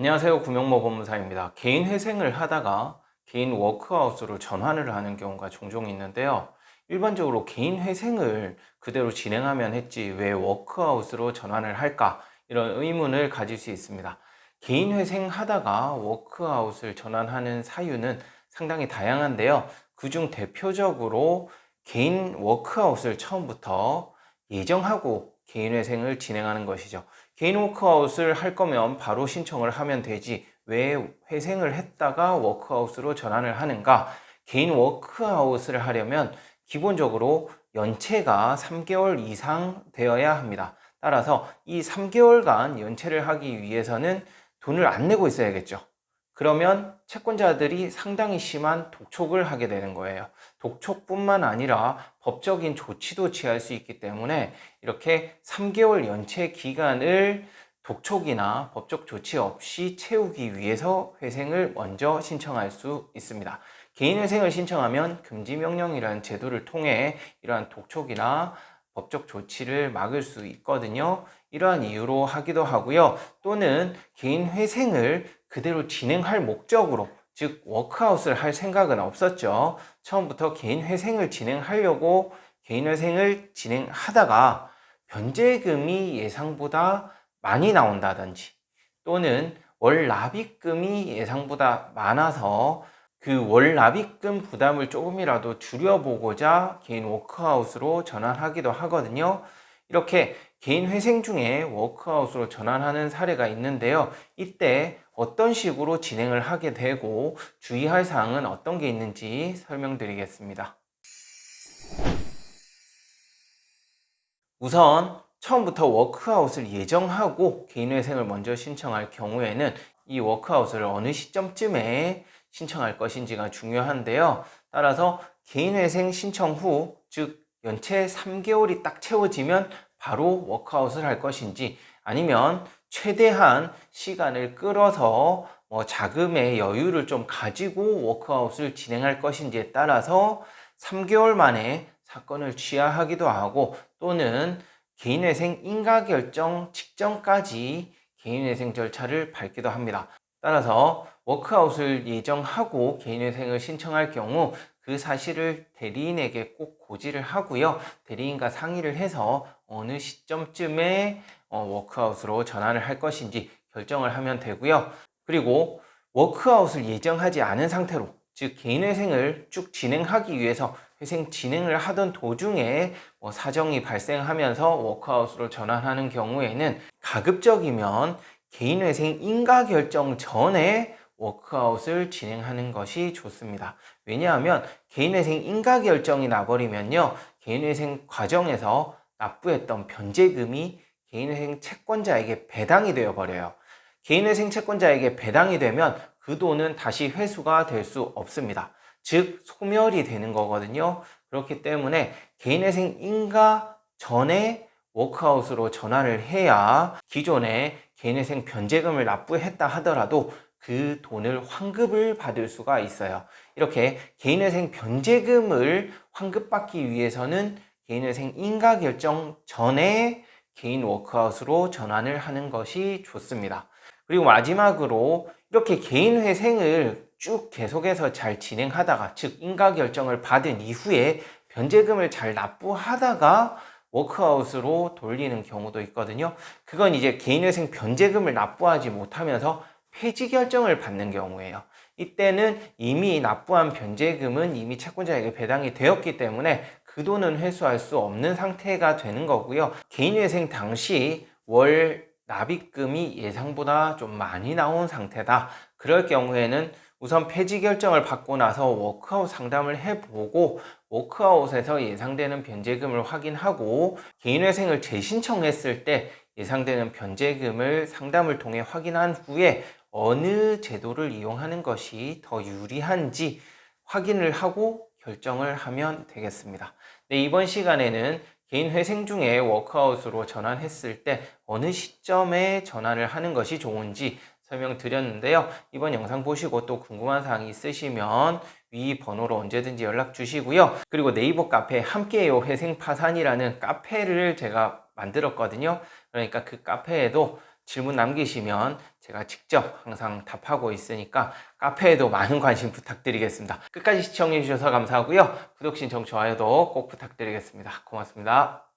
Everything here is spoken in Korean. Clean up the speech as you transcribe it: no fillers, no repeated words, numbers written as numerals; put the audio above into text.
안녕하세요. 구명모 법무사입니다. 개인 회생을 하다가 개인 워크아웃으로 전환을 하는 경우가 종종 있는데요. 일반적으로 개인 회생을 그대로 진행하면 했지 왜 워크아웃으로 전환을 할까? 이런 의문을 가질 수 있습니다. 개인 회생 하다가 워크아웃을 전환하는 사유는 상당히 다양한데요. 그중 대표적으로 개인 워크아웃을 처음부터 예정하고 개인 회생을 진행하는 것이죠. 개인 워크아웃을 할 거면 바로 신청을 하면 되지 왜 회생을 했다가 워크아웃으로 전환을 하는가? 개인 워크아웃을 하려면 기본적으로 연체가 3개월 이상 되어야 합니다. 따라서 이 3개월간 연체를 하기 위해서는 돈을 안 내고 있어야겠죠. 그러면 채권자들이 상당히 심한 독촉을 하게 되는 거예요. 독촉뿐만 아니라 법적인 조치도 취할 수 있기 때문에 이렇게 3개월 연체 기간을 독촉이나 법적 조치 없이 채우기 위해서 회생을 먼저 신청할 수 있습니다. 개인 회생을 신청하면 금지명령이라는 제도를 통해 이러한 독촉이나 법적 조치를 막을 수 있거든요. 이러한 이유로 하기도 하고요. 또는 개인 회생을 그대로 진행할 목적으로, 즉 워크아웃을 할 생각은 없었죠. 처음부터 개인 회생을 진행하려고 개인 회생을 진행하다가 변제금이 예상보다 많이 나온다든지 또는 월 납입금이 예상보다 많아서 그 월 납입금 부담을 조금이라도 줄여보고자 개인 워크아웃으로 전환하기도 하거든요. 이렇게 개인 회생 중에 워크아웃으로 전환하는 사례가 있는데요. 이때 어떤 식으로 진행을 하게 되고 주의할 사항은 어떤 게 있는지 설명드리겠습니다. 우선 처음부터 워크아웃을 예정하고 개인회생을 먼저 신청할 경우에는 이 워크아웃을 어느 시점쯤에 신청할 것인지가 중요한데요. 따라서 개인회생 신청 후, 즉 연체 3개월이 딱 채워지면 바로 워크아웃을 할 것인지, 아니면 최대한 시간을 끌어서 자금의 여유를 좀 가지고 워크아웃을 진행할 것인지에 따라서 3개월 만에 사건을 취하하기도 하고, 또는 개인회생 인가결정 직전까지 개인회생 절차를 밟기도 합니다. 따라서 워크아웃을 예정하고 개인회생을 신청할 경우 그 사실을 대리인에게 꼭 고지를 하고요. 대리인과 상의를 해서 어느 시점쯤에 워크아웃으로 전환을 할 것인지 결정을 하면 되고요. 그리고 워크아웃을 예정하지 않은 상태로, 즉 개인회생을 쭉 진행하기 위해서 회생 진행을 하던 도중에 사정이 발생하면서 워크아웃으로 전환하는 경우에는 가급적이면 개인회생 인가결정 전에 워크아웃을 진행하는 것이 좋습니다. 왜냐하면 개인회생 인가결정이 나버리면요, 개인회생 과정에서 납부했던 변제금이 개인회생 채권자에게 배당이 되어버려요. 개인회생 채권자에게 배당이 되면 그 돈은 다시 회수가 될 수 없습니다. 즉 소멸이 되는 거거든요. 그렇기 때문에 개인회생 인가 전에 워크아웃으로 전환을 해야 기존에 개인회생 변제금을 납부했다 하더라도 그 돈을 환급을 받을 수가 있어요. 이렇게 개인회생 변제금을 환급받기 위해서는 개인회생 인가 결정 전에 개인 워크아웃으로 전환을 하는 것이 좋습니다. 그리고 마지막으로 이렇게 개인 회생을 쭉 계속해서 잘 진행하다가, 즉 인가 결정을 받은 이후에 변제금을 잘 납부하다가 워크아웃으로 돌리는 경우도 있거든요. 그건 이제 개인회생 변제금을 납부하지 못하면서 폐지 결정을 받는 경우예요. 이때는 이미 납부한 변제금은 이미 채권자에게 배당이 되었기 때문에 그 돈은 회수할 수 없는 상태가 되는 거고요. 개인회생 당시 월 납입금이 예상보다 좀 많이 나온 상태다. 그럴 경우에는 우선 폐지 결정을 받고 나서 워크아웃 상담을 해보고 워크아웃에서 예상되는 변제금을 확인하고 개인회생을 재신청했을 때 예상되는 변제금을 상담을 통해 확인한 후에 어느 제도를 이용하는 것이 더 유리한지 확인을 하고 결정을 하면 되겠습니다. 네, 이번 시간에는 개인 회생 중에 워크아웃으로 전환했을 때 어느 시점에 전환을 하는 것이 좋은지 설명드렸는데요. 이번 영상 보시고 또 궁금한 사항이 있으시면 위 번호로 언제든지 연락 주시고요. 그리고 네이버 카페 함께해요 회생 파산이라는 카페를 제가 만들었거든요. 그러니까 그 카페에도 질문 남기시면 제가 직접 항상 답하고 있으니까 카페에도 많은 관심 부탁드리겠습니다. 끝까지 시청해 주셔서 감사하고요. 구독, 신청, 좋아요도 꼭 부탁드리겠습니다. 고맙습니다.